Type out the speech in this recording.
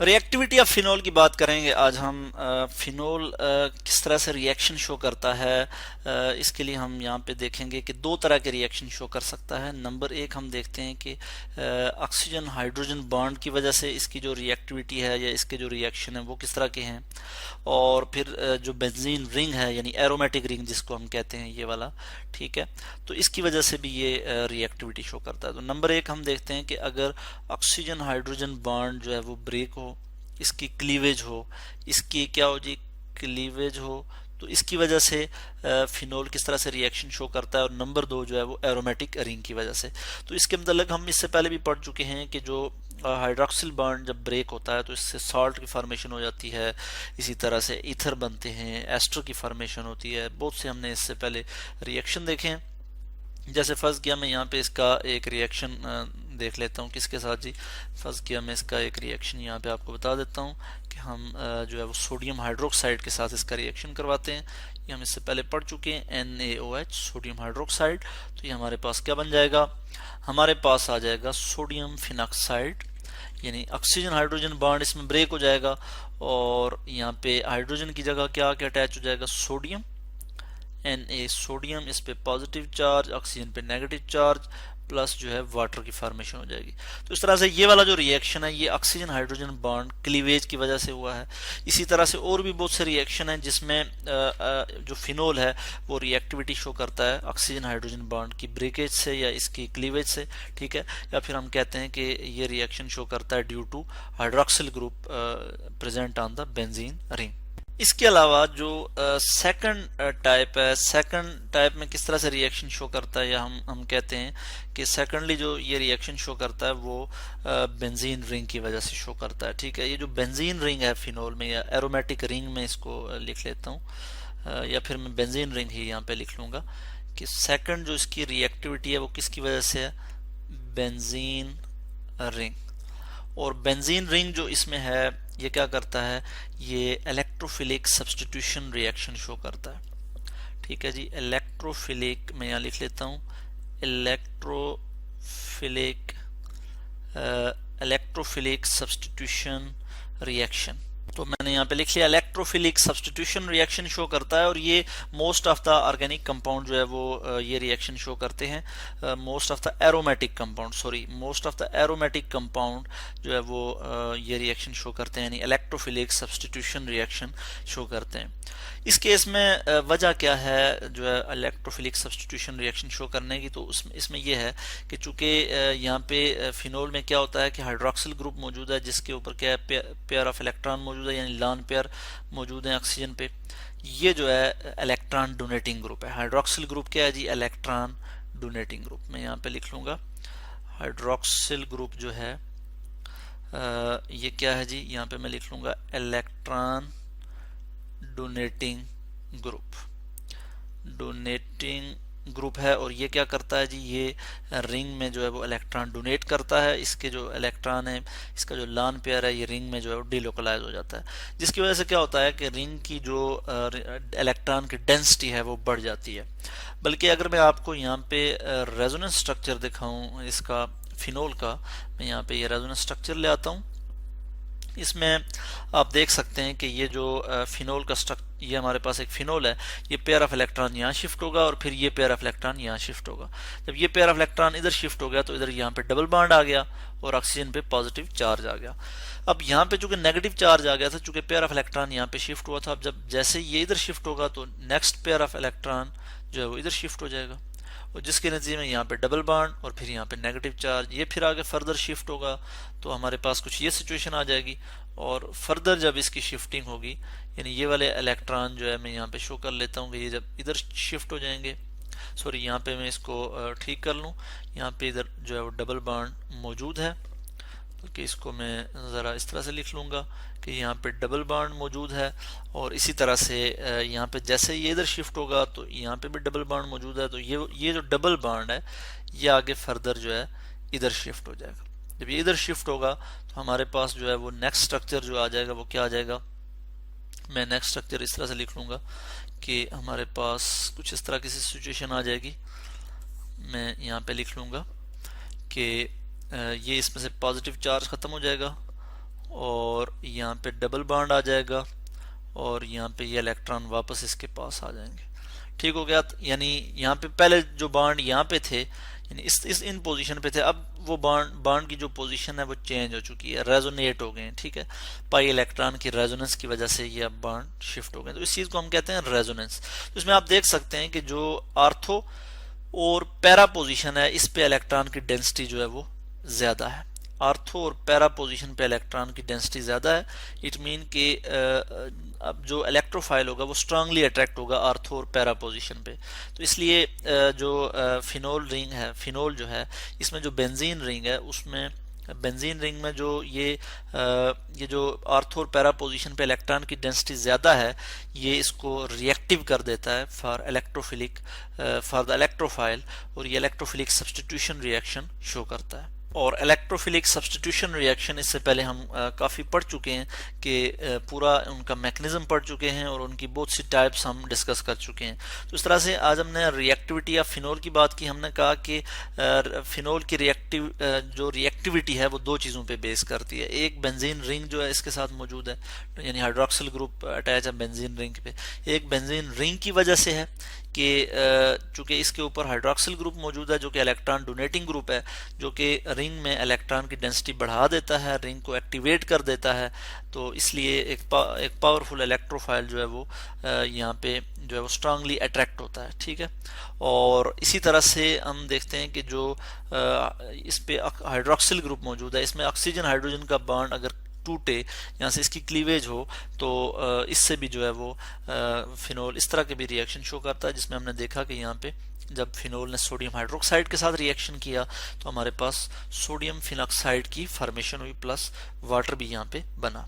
Reactivity of phenol की बात करेंगे आज हम। फिनोल किस तरह से रिएक्शन शो करता है, इसके लिए हम यहाँ पे देखेंगे कि दो तरह के रिएक्शन शो कर सकता है। नंबर एक हम देखते हैं कि ऑक्सीजन हाइड्रोजन बॉन्ड की वजह से इसकी जो रिएक्टिविटी है या इसके जो रिएक्शन है वो किस तरह के हैं। और फिर जो बेंजीन रिंग है यानी एरोमेटिक रिंग जिसको हम कहते हैं ये वाला, ठीक है, तो इसकी वजह से भी ये रिएक्टिविटी शो करता है। तो नंबर एक हम देखते हैं कि अगर ऑक्सीजन हाइड्रोजन बॉन्ड जो है वो ब्रेक हो, इसकी क्लीवेज हो, इसकी क्या हो जी, क्लीवेज हो, तो इसकी वजह से फिनोल किस तरह से रिएक्शन शो करता है। और नंबर दो जो है वो एरोमेटिक रिंग की वजह से। तो इसके मतलब हम इससे पहले भी पढ़ चुके हैं कि जो हाइड्रोक्सिल बॉन्ड जब ब्रेक होता है तो इससे सॉल्ट की फॉर्मेशन हो जाती है, इसी तरह से ईथर बनते हैं, एस्टर की फॉर्मेशन होती है। बहुत से हमने इससे पहले रिएक्शन देखे हैं। जैसे फर्ज किया मैं यहाँ पे इसका एक रिएक्शन देख लेता हूँ किसके साथ जी। फर्ज किया मैं इसका एक रिएक्शन यहाँ पे आपको बता देता हूँ कि हम जो है वो सोडियम हाइड्रोक्साइड के साथ इसका रिएक्शन करवाते हैं। ये हम इससे पहले पढ़ चुके हैं, NaOH सोडियम हाइड्रोक्साइड। तो ये हमारे पास क्या बन जाएगा, हमारे पास आ जाएगा सोडियम फिनॉक्साइड, यानी ऑक्सीजन हाइड्रोजन बॉन्ड इसमें ब्रेक हो जाएगा और यहाँ पे हाइड्रोजन की जगह क्या क्या अटैच हो जाएगा, सोडियम, Na सोडियम, इस पे पॉजिटिव चार्ज, ऑक्सीजन पे नेगेटिव चार्ज, प्लस जो है वाटर की फॉर्मेशन हो जाएगी। तो इस तरह से ये वाला जो रिएक्शन है ये ऑक्सीजन हाइड्रोजन बॉन्ड क्लीवेज की वजह से हुआ है। इसी तरह से और भी बहुत से रिएक्शन हैं जिसमें जो फिनोल है वो रिएक्टिविटी शो करता है ऑक्सीजन हाइड्रोजन बॉन्ड की ब्रेकेज से या इसकी क्लीवेज से, ठीक है। या फिर हम कहते हैं कि ये रिएक्शन शो करता है due to hydroxyl group present on the benzene ring. इसके अलावा जो सेकंड टाइप है, सेकंड टाइप में किस तरह से रिएक्शन शो करता है, या हम कहते हैं कि सेकंडली जो ये रिएक्शन शो करता है वो बेंजीन रिंग की वजह से शो करता है, ठीक है। ये जो बेंजीन रिंग है फिनोल में, या एरोमेटिक रिंग में इसको लिख लेता हूँ, या फिर मैं बेंजीन रिंग ही यहाँ पे लिख लूँगा कि सेकंड जो इसकी रिएक्टिविटी है वो किसकी वजह से है, बेंजीन रिंग। और बेंजीन रिंग जो इसमें है ये क्या करता है, ये इलेक्ट्रोफिलिक सब्स्टिट्यूशन रिएक्शन शो करता है, ठीक है जी। इलेक्ट्रोफिलिक मैं यहाँ लिख लेता हूँ, इलेक्ट्रोफिलिक इलेक्ट्रोफिलिक सब्स्टिट्यूशन रिएक्शन। तो मैंने यहाँ पे लिख लिया इलेक्ट्रोफिलिक सब्स्टिट्यूशन रिएक्शन शो करता है। और ये most of the organic compound जो है वो ये रिएक्शन शो करते हैं। Most of the aromatic compound, sorry, most of the aromatic compound जो है वो ये रिएक्शन शो करते हैं, यानी इलेक्ट्रोफिलिक सब्स्टिट्यूशन रिएक्शन शो करते हैं। इस केस में वजह क्या है जो है इलेक्ट्रोफिलिक सब्स्टिट्यूशन रिएक्शन शो करने की, तो इसमें यह है कि चूंकि यहाँ पे फिनोल में क्या होता है कि हाइड्रोक्सिल ग्रुप मौजूद है जिसके ऊपर क्या है, पेयर ऑफ इलेक्ट्रॉन मौजूद है, यानी लॉन पेयर मौजूद है ऑक्सीजन पे। ये जो है इलेक्ट्रॉन डोनेटिंग ग्रुप है। हाइड्रोक्सिल ग्रुप क्या है जी, इलेक्ट्रॉन डोनेटिंग ग्रुप। मैं यहाँ पे लिख लूंगा हाइड्रोक्सिल ग्रुप जो है ये क्या है जी, यहाँ पे मैं लिख लूंगा electron donating group, donating group है। और ये क्या करता है जी, ये रिंग में जो है वो इलेक्ट्रॉन डोनेट करता है। इसके जो इलेक्ट्रॉन है, इसका जो लॉन पेयर है, ये रिंग में जो है वो डिलोकलाइज हो जाता है, जिसकी वजह से क्या होता है कि रिंग की जो इलेक्ट्रॉन की डेंसिटी है वो बढ़ जाती है। बल्कि अगर मैं आपको यहाँ पे रेजोनेंस स्ट्रक्चर दिखाऊं इसका फिनोल का, मैं यहाँ पे ये रेजोनेंस स्ट्रक्चर ले आता हूँ। इसमें आप देख सकते हैं कि ये जो फिनोल का स्ट्रक्चर, ये हमारे पास एक फिनोल है, ये पेयर ऑफ इलेक्ट्रॉन यहाँ शिफ्ट होगा और फिर ये पेयर ऑफ इलेक्ट्रॉन यहाँ शिफ्ट होगा। जब ये पेयर ऑफ इलेक्ट्रॉन इधर शिफ्ट हो गया तो इधर यहाँ पे डबल बॉन्ड आ गया और ऑक्सीजन पे पॉजिटिव चार्ज आ गया। अब यहाँ पे चूंकि नेगेटिव चार्ज आ गया था, चूंकि पेयर ऑफ इलेक्ट्रॉन यहाँ पे शिफ्ट हुआ था, अब जब जैसे ये इधर शिफ्ट होगा तो नेक्स्ट पेयर ऑफ इलेक्ट्रॉन जो है वो इधर शिफ्ट हो जाएगा, और जिसके नतीजे में यहाँ पे डबल बॉन्ड और फिर यहाँ पे नेगेटिव चार्ज, ये फिर आगे फर्दर शिफ्ट होगा तो हमारे पास कुछ ये सिचुएशन आ जाएगी। और फर्दर जब इसकी शिफ्टिंग होगी, यानी ये वाले इलेक्ट्रॉन जो है मैं यहाँ पे शो कर लेता हूँ कि ये जब इधर शिफ्ट हो जाएंगे, सॉरी यहाँ पे मैं इसको ठीक कर लूँ, यहाँ पे इधर जो है वो डबल बॉन्ड मौजूद है, बल्कि इसको मैं ज़रा इस तरह से लिख लूँगा कि यहाँ पे डबल बॉन्ड मौजूद है। और इसी तरह से यहाँ पे जैसे ये इधर शिफ्ट होगा तो यहाँ पे भी डबल बॉन्ड मौजूद है, तो ये जो डबल बॉन्ड है ये आगे फर्दर जो है इधर शिफ्ट हो जाएगा। जब ये इधर शिफ्ट होगा तो हमारे पास जो है वो नेक्स्ट स्ट्रक्चर जो आ जाएगा वो क्या आ जाएगा, मैं नेक्स्ट स्ट्रक्चर इस तरह से लिख लूँगा कि हमारे पास कुछ इस तरह की सिचुएशन आ जाएगी। मैं यहाँ पे लिख लूँगा कि ये इसमें से पॉजिटिव चार्ज ख़त्म हो जाएगा और यहाँ पे डबल बॉन्ड आ जाएगा और यहाँ पे ये इलेक्ट्रॉन वापस इसके पास आ जाएंगे। ठीक हो गया। यानी यहाँ पे पहले जो बॉन्ड यहाँ पे थे, यानी इस इन पोजीशन पे थे, अब वो बॉन्ड की जो पोजीशन है वो चेंज हो चुकी है, रेजोनेट हो गए हैं। ठीक है, पाई इलेक्ट्रॉन की रेजोनेंस की वजह से ये अब बॉन्ड शिफ्ट हो गए, तो इस चीज को हम कहते हैं रेजोनेंस। तो इसमें आप देख सकते हैं कि जो आर्थो और पैरा पोजीशन है, इस पे इलेक्ट्रॉन की डेंसिटी जो है वो ज्यादा है। आर्थो और पैरा पोजीशन पे इलेक्ट्रॉन की डेंसिटी ज्यादा है। इट मीन कि अब जो इलेक्ट्रोफाइल होगा वो स्ट्रांगली अट्रैक्ट होगा आर्थो और पैरा पोजीशन पे। तो इसलिए जो फिनोल रिंग है, फिनोल जो है, इसमें जो बेंजीन रिंग है, उसमें बेंजीन रिंग में जो ये जो आर्थो और पैरा पोजीशन पे इलेक्ट्रॉन की डेंसिटी ज़्यादा है, ये इसको रिएक्टिव कर देता है for electrophilic, for the electrophile, और ये इलेक्ट्रोफिलिक सब्स्टिट्यूशन रिएक्शन शो करता है। और इलेक्ट्रोफिलिक सब्स्टिट्यूशन रिएक्शन इससे पहले हम काफ़ी पढ़ चुके हैं कि पूरा उनका मैकेनिज्म पढ़ चुके हैं और उनकी बहुत सी टाइप्स हम डिस्कस कर चुके हैं। तो इस तरह से आज हमने रिएक्टिविटी या फिनोल की बात की। हमने कहा कि फिनोल की जो रिएक्टिविटी है वो दो चीज़ों पे बेस करती है। एक बेंजीन रिंग जो है इसके साथ मौजूद है, यानी हाइड्रोक्सिल ग्रुप अटैच है बेंजीन रिंग पे। एक बेंजीन रिंग की वजह से है कि चूंकि इसके ऊपर हाइड्रोक्सिल ग्रुप मौजूद है जो कि इलेक्ट्रॉन डोनेटिंग ग्रुप है, जो कि रिंग में इलेक्ट्रॉन की डेंसिटी बढ़ा देता है, रिंग को एक्टिवेट कर देता है। तो इसलिए एक पावरफुल इलेक्ट्रोफाइल जो है वो यहाँ पे जो है वो स्ट्रांगली अट्रैक्ट होता है। ठीक है, और इसी तरह से हम देखते हैं कि जो इस पे हाइड्रोक्सिल ग्रुप मौजूद है, इसमें ऑक्सीजन हाइड्रोजन का बॉन्ड अगर टूटे, यहाँ से इसकी क्लीवेज हो, तो इससे भी जो है वो फिनोल इस तरह के भी रिएक्शन शो करता है, जिसमें हमने देखा कि यहाँ पे जब फिनोल ने सोडियम हाइड्रोक्साइड के साथ रिएक्शन किया तो हमारे पास सोडियम फिनॉक्साइड की फॉर्मेशन हुई प्लस वाटर भी यहाँ पे बना।